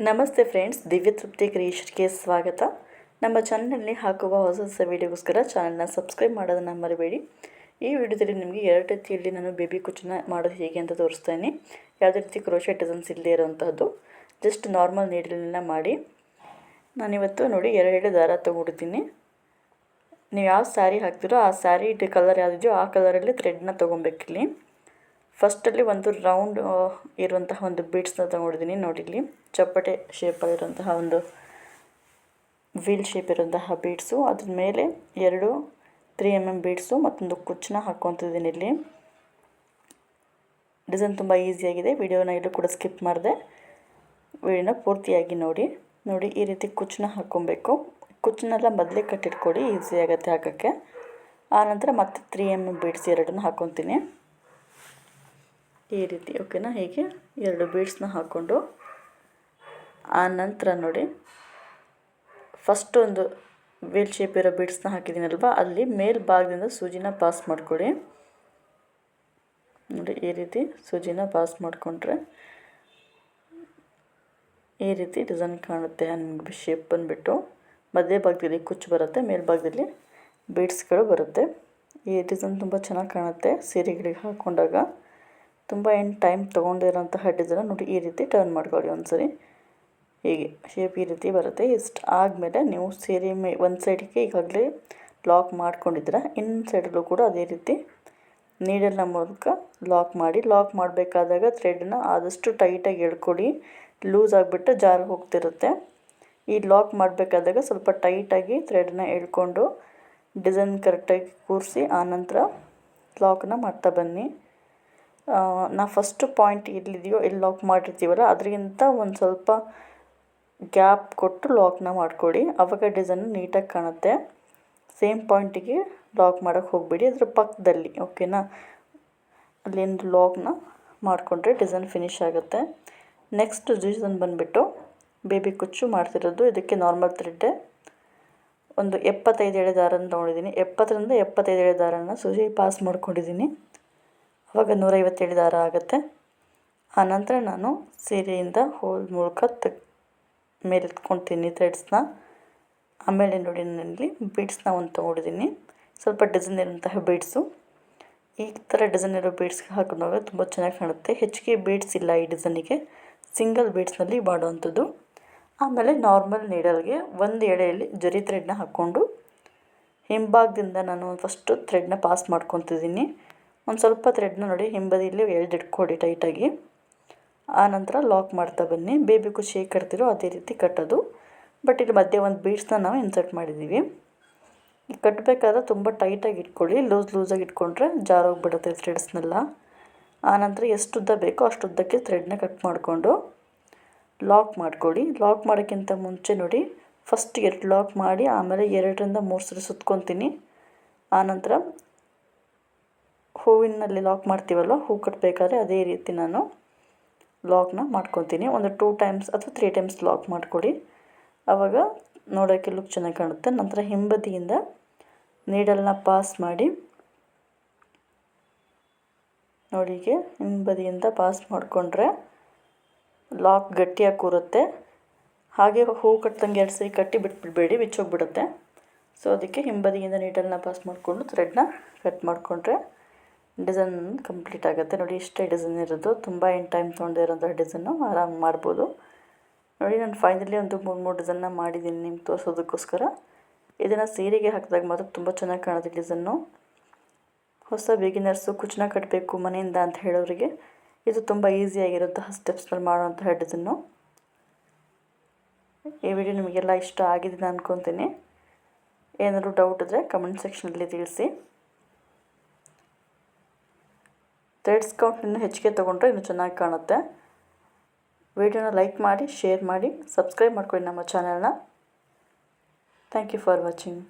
ನಮಸ್ತೆ ಫ್ರೆಂಡ್ಸ್, ದಿವ್ಯ ತೃಪ್ತಿ ಕ್ರಿಯೇಷನ್ಗೆ ಸ್ವಾಗತ. ನಮ್ಮ ಚಾನಲ್ನಲ್ಲಿ ಹಾಕುವ ಹೊಸ ವೀಡಿಯೋಗೋಸ್ಕರ ಚಾನಲ್ನ ಸಬ್ಸ್ಕ್ರೈಬ್ ಮಾಡೋದನ್ನು ಮರಿಬೇಡಿ. ಈ ವಿಡಿಯೋದಲ್ಲಿ ನಿಮಗೆ ಎರಡು ರೀತಿಯಲ್ಲಿ ನಾನು ಬೇಬಿ ಕುಚ್ಚನ್ನ ಮಾಡೋದು ಹೇಗೆ ಅಂತ ತೋರಿಸ್ತೇನೆ. ಯಾವುದೇ ರೀತಿ ಕ್ರೋಶೆಟ್ ಡಿಸೈನ್ಸ್ ಇಲ್ಲದೇ ಇರೋವಂಥದ್ದು, ಜಸ್ಟ್ ನಾರ್ಮಲ್ ನೀಡಲನ್ನ ಮಾಡಿ. ನಾನಿವತ್ತು ನೋಡಿ ಎರಡು ದಾರ ತೊಗೊಂಡಿದ್ದೀನಿ. ನೀವು ಯಾವ ಸ್ಯಾರಿ ಹಾಕ್ತಿರೋ ಆ ಸ್ಯಾರಿ ಕಲರ್ ಯಾವುದಿದೆಯೋ ಆ ಕಲರಲ್ಲಿ ಥ್ರೆಡ್ನ ತೊಗೊಬೇಕಿಲ್ಲಿ. ಫಸ್ಟಲ್ಲಿ ಒಂದು ರೌಂಡ್ ಇರುವಂತಹ ಒಂದು ಬೀಡ್ಸ್ನ ತೊಗೊಂಡಿದ್ದೀನಿ. ನೋಡಿ, ಇಲ್ಲಿ ಚಪ್ಪಟೆ ಶೇಪಲ್ಲಿರುವಂತಹ ಒಂದು ವೀಲ್ ಶೇಪ್ ಇರುವಂತಹ ಬೀಡ್ಸು, ಅದ್ರ ಮೇಲೆ 2 3mm ಬೀಡ್ಸು ಮತ್ತೊಂದು ಕುಚ್ಚನ್ನ ಹಾಕ್ಕೊತಿದ್ದೀನಿ. ಇಲ್ಲಿ ಡಿಸೈನ್ ತುಂಬ ಈಸಿಯಾಗಿದೆ. ವಿಡಿಯೋನ ಎಲ್ಲೂ ಕೂಡ ಸ್ಕಿಪ್ ಮಾಡಿದೆ, ವಿಡಿಯೋನ ಪೂರ್ತಿಯಾಗಿ ನೋಡಿ. ಈ ರೀತಿ ಕುಚ್ಚನ್ನ ಹಾಕ್ಕೊಬೇಕು. ಕುಚ್ಚನ್ನೆಲ್ಲ ಮೊದಲೇ ಕಟ್ಟಿಟ್ಕೊಳ್ಳಿ, ಈಸಿ ಆಗುತ್ತೆ ಹಾಕೋಕ್ಕೆ. ಆನಂತರ ಮತ್ತೆ 3mm ಬೀಡ್ಸ್ ಎರಡನ್ನ ಹಾಕ್ಕೊತೀನಿ ಈ ರೀತಿ. ಓಕೆನಾ? ಹೀಗೆ 2 ಬೀಡ್ಸ್ನ ಹಾಕ್ಕೊಂಡು ಆನಂತರ ನೋಡಿ, ಫಸ್ಟ್ ಒಂದು ವೀಲ್ ಶೇಪ್ ಇರೋ ಬೀಡ್ಸ್ನ ಹಾಕಿದ್ದೀನಲ್ವ, ಅಲ್ಲಿ ಮೇಲ್ಭಾಗದಿಂದ ಸೂಜಿನ ಪಾಸ್ ಮಾಡ್ಕೊಳ್ಳಿ. ನೋಡಿ, ಈ ರೀತಿ ಸೂಜಿನ ಪಾಸ್ ಮಾಡಿಕೊಂಡ್ರೆ ಈ ರೀತಿ ಡಿಸೈನ್ ಕಾಣುತ್ತೆ. ನಿಮಗೆ ಶೇಪ್ ಬಂದುಬಿಟ್ಟು ಮಧ್ಯ ಭಾಗದಲ್ಲಿ ಕುಚ್ಚು ಬರುತ್ತೆ, ಮೇಲ್ಭಾಗದಲ್ಲಿ ಬೀಡ್ಸ್ಗಳು ಬರುತ್ತೆ. ಈ ಡಿಸೈನ್ ತುಂಬ ಚೆನ್ನಾಗಿ ಕಾಣುತ್ತೆ. ಸೀರೆಗಳಿಗೆ ಹಾಕ್ಕೊಂಡಾಗ ತುಂಬ ಏನು ಟೈಮ್ ತೊಗೊಂಡಿರೋಂತಹ ಡಿಸೈನ್. ನೋಡಿ, ಈ ರೀತಿ ಟರ್ನ್ ಮಾಡ್ಕೊಳ್ಳಿ ಒಂದ್ಸರಿ. ಹೀಗೆ ಶೇಪ್ ಈ ರೀತಿ ಬರುತ್ತೆ. ಇಷ್ಟು ಆದಮೇಲೆ ನೀವು ಸೀರೆ ಒಂದು ಸೈಡಿಗೆ ಈಗಾಗಲೇ ಲಾಕ್ ಮಾಡ್ಕೊಂಡಿದ್ದೀರ, ಇನ್ನೊಂದು ಸೈಡಲ್ಲೂ ಕೂಡ ಅದೇ ರೀತಿ ನೀಡಲ್ನ ಮೂಲಕ ಲಾಕ್ ಮಾಡಿ. ಲಾಕ್ ಮಾಡಬೇಕಾದಾಗ ಥ್ರೆಡ್ನ ಆದಷ್ಟು ಟೈಟಾಗಿ ಎಳ್ಕೊಳ್ಳಿ, ಲೂಸ್ ಆಗಿಬಿಟ್ಟು ಜಾರಿ ಹೋಗ್ತಿರುತ್ತೆ. ಈ ಲಾಕ್ ಮಾಡಬೇಕಾದಾಗ ಸ್ವಲ್ಪ ಟೈಟಾಗಿ ಥ್ರೆಡ್ನ ಎಳ್ಕೊಂಡು ಡಿಸೈನ್ ಕರೆಕ್ಟಾಗಿ ಕೂರಿಸಿ ಆನಂತರ ಲಾಕ್ನ ಮಾಡ್ತಾ ಬನ್ನಿ. ನಾವು ಫಸ್ಟ್ ಪಾಯಿಂಟ್ ಎಲ್ಲಿದೆಯೋ ಎಲ್ಲಿ ಲಾಕ್ ಮಾಡಿರ್ತೀವಲ್ಲ ಅದರಿಂದ ಒಂದು ಸ್ವಲ್ಪ ಗ್ಯಾಪ್ ಕೊಟ್ಟು ಲಾಕ್ನ ಮಾಡಿಕೊಡಿ, ಆವಾಗ ಡಿಸೈನ್ ನೀಟಾಗಿ ಕಾಣುತ್ತೆ. ಸೇಮ್ ಪಾಯಿಂಟಿಗೆ ಲಾಕ್ ಮಾಡೋಕ್ಕೆ ಹೋಗಬೇಡಿ, ಅದರ ಪಕ್ಕದಲ್ಲಿ. ಓಕೆನಾ? ಅಲ್ಲಿಂದ ಲಾಕ್ನ ಮಾಡಿಕೊಂಡ್ರೆ ಡಿಸೈನ್ ಫಿನಿಶ್ ಆಗುತ್ತೆ. ನೆಕ್ಸ್ಟ್ ಡಿಸೈನ್ ಬಂದುಬಿಟ್ಟು ಬೇಬಿ ಕುಚ್ಚು ಮಾಡ್ತಿರೋದು. ಇದಕ್ಕೆ ನಾರ್ಮಲ್ ಥ್ರೆಡ್ಡೆ ಒಂದು 75 ಎಳೆ ದಾರನ ತೊಗೊಂಡಿದ್ದೀನಿ. 70ರಿಂದ 75 ಎಳೆ ದಾರನ ಸೂಜಿ ಪಾಸ್ ಮಾಡ್ಕೊಂಡಿದ್ದೀನಿ. ಆವಾಗ 150 ದಾರ ಆಗುತ್ತೆ. ಆನಂತರ ನಾನು ಸೀರೆಯಿಂದ ಹೋಲ್ ಮೂಲಕ ಮೇಲೆ ಎತ್ಕೊತೀನಿ ಥ್ರೆಡ್ಸ್ನ. ಆಮೇಲೆ ನೋಡಿ, ನಾನಿಲ್ಲಿ ಬೀಡ್ಸ್ನ ಒಂದು ತೊಗೊಂಡಿದ್ದೀನಿ, ಸ್ವಲ್ಪ ಡಿಸೈನ್ ಇರುವಂತಹ ಬೀಡ್ಸು. ಈ ಥರ ಡಿಸೈನ್ ಇರೋ ಬೀಡ್ಸ್ ಹಾಕೊಂಡಾಗ ತುಂಬ ಚೆನ್ನಾಗಿ ಕಾಣುತ್ತೆ. ಹೆಚ್ಚಿಗೆ ಬೀಡ್ಸ್ ಇಲ್ಲ ಈ ಡಿಸೈನಿಗೆ, ಸಿಂಗಲ್ ಬೀಡ್ಸ್ನಲ್ಲಿ ಮಾಡುವಂಥದ್ದು. ಆಮೇಲೆ ನಾರ್ಮಲ್ ನೀಡಲ್ಗೆ ಒಂದು ಎಳೆಯಲ್ಲಿ ಜರಿ ಥ್ರೆಡ್ನ ಹಾಕ್ಕೊಂಡು ಹಿಂಭಾಗದಿಂದ ನಾನು ಫಸ್ಟು ಥ್ರೆಡ್ನ ಪಾಸ್ ಮಾಡ್ಕೊತಿದ್ದೀನಿ. ಒಂದು ಸ್ವಲ್ಪ ಥ್ರೆಡ್ನ ನೋಡಿ ಹಿಂಬದಿಯಲ್ಲಿ ಎಳೆದಿಟ್ಕೊಡಿ ಟೈಟಾಗಿ. ಆನಂತರ ಲಾಕ್ ಮಾಡ್ತಾ ಬನ್ನಿ. ಬೇಬಿ ಕುಚ್ಚು ಹೇಗೆ ಕಟ್ತಿರೋ ಅದೇ ರೀತಿ ಕಟ್ಟೋದು. ಬಟ್ ಇಲ್ಲಿ ಮಧ್ಯೆ ಒಂದು ಬೀಡ್ಸ್ನ ನಾವು ಇನ್ಸರ್ಟ್ ಮಾಡಿದ್ದೀವಿ. ಕಟ್ಟಬೇಕಾದ್ರೆ ತುಂಬ ಟೈಟಾಗಿ ಇಟ್ಕೊಳ್ಳಿ, ಲೂಸಾಗಿ ಇಟ್ಕೊಂಡ್ರೆ ಜಾರೋಗಿಬಿಡುತ್ತೆ ಥ್ರೆಡ್ಸ್ನೆಲ್ಲ. ಆನಂತರ ಎಷ್ಟು ಉದ್ದ ಬೇಕೋ ಅಷ್ಟು ಉದ್ದಕ್ಕೆ ಥ್ರೆಡ್ನ ಕಟ್ ಮಾಡಿಕೊಂಡು ಲಾಕ್ ಮಾಡ್ಕೊಳ್ಳಿ. ಲಾಕ್ ಮಾಡೋಕ್ಕಿಂತ ಮುಂಚೆ ನೋಡಿ, ಫಸ್ಟ್ 2 ಲಾಕ್ ಮಾಡಿ ಆಮೇಲೆ 2ರಿಂದ 3 ಸರಿ ಸುತ್ಕೊತೀನಿ. ಆನಂತರ ಹೂವಿನಲ್ಲಿ ಲಾಕ್ ಮಾಡ್ತೀವಲ್ಲ, ಹೂ ಕಟ್ಟಬೇಕಾದ್ರೆ ಅದೇ ರೀತಿ ನಾನು ಲಾಕ್ನ ಮಾಡ್ಕೊತೀನಿ. ಒಂದು 2 ಟೈಮ್ಸ್ ಅಥವಾ 3 ಟೈಮ್ಸ್ ಲಾಕ್ ಮಾಡ್ಕೊಳ್ಳಿ, ಆವಾಗ ನೋಡೋಕ್ಕೆ ಲುಕ್ ಚೆನ್ನಾಗಿ ಕಾಣುತ್ತೆ. ನಂತರ ಹಿಂಬದಿಯಿಂದ ನೀಡಲ್ನ ಪಾಸ್ ಮಾಡಿ ನೋಡಿ, ಹೀಗೆ ಹಿಂಬದಿಯಿಂದ ಪಾಸ್ ಮಾಡಿಕೊಂಡ್ರೆ ಲಾಕ್ ಗಟ್ಟಿಯಾಗಿ ಕೂರುತ್ತೆ. ಹಾಗೆ ಹೂ ಕಟ್ಟಂಗೆ 2 ಸರಿ ಕಟ್ಟಿ ಬಿಟ್ಬಿಡಬೇಡಿ, ಬಿಚ್ಚೋಗಿಬಿಡುತ್ತೆ. ಸೊ ಅದಕ್ಕೆ ಹಿಂಬದಿಯಿಂದ ನೀಡಲ್ನ ಪಾಸ್ ಮಾಡಿಕೊಂಡು ಥ್ರೆಡ್ನ ಕಟ್ ಮಾಡಿಕೊಂಡ್ರೆ ಡಿಸೈನ್ ಕಂಪ್ಲೀಟ್ ಆಗುತ್ತೆ. ನೋಡಿ, ಇಷ್ಟೇ ಡಿಸೈನ್ ಇರೋದು. ತುಂಬ ಏನು ಟೈಮ್ ತೊಗೊಂಡಿರೋಂಥ ಡಿಸೈನು ಆರಾಮ ಮಾಡ್ಬೋದು. ನೋಡಿ, ನಾನು ಫೈನಲಿ ಒಂದು 3 ಡಿಸೈನ್ನ ಮಾಡಿದ್ದೀನಿ ನಿಮ್ಗೆ ತೋರಿಸೋದಕ್ಕೋಸ್ಕರ. ಇದನ್ನು ಸೀರೆಗೆ ಹಾಕಿದಾಗ ಮಾತ್ರ ತುಂಬ ಚೆನ್ನಾಗಿ ಕಾಣುತ್ತೆ ಡಿಸೈನು. ಹೊಸ ಬಿಗಿನರ್ಸು ಕುಚ್ಚನ್ನ ಕಟ್ಟಬೇಕು ಮನೆಯಿಂದ ಅಂತ ಹೇಳೋರಿಗೆ ಇದು ತುಂಬ ಈಸಿಯಾಗಿರುವಂತಹ ಸ್ಟೆಪ್ಸ್ನಲ್ಲಿ ಮಾಡುವಂತಹ ಡಿಸೈನು. ಈ ವಿಡಿಯೋ ನಿಮಗೆಲ್ಲ ಇಷ್ಟ ಆಗಿದೆ ಅಂದ್ಕೊತೀನಿ. ಏನಾದರೂ ಡೌಟ್ ಇದ್ದರೆ ಕಮೆಂಟ್ ಸೆಕ್ಷನಲ್ಲಿ ತಿಳಿಸಿ. ಥ್ರೆಡ್ಸ್ ಕೌಂಟ್ ಇನ್ನೂ ಹೆಚ್ಚಿಗೆ ತೊಗೊಂಡ್ರೆ ಇನ್ನೂ ಚೆನ್ನಾಗಿ ಕಾಣುತ್ತೆ. ವಿಡಿಯೋನ ಲೈಕ್ ಮಾಡಿ, ಶೇರ್ ಮಾಡಿ, ಸಬ್ಸ್ಕ್ರೈಬ್ ಮಾಡ್ಕೊಳ್ಳಿ ನಮ್ಮ ಚಾನಲ್ನ. Thank you for watching.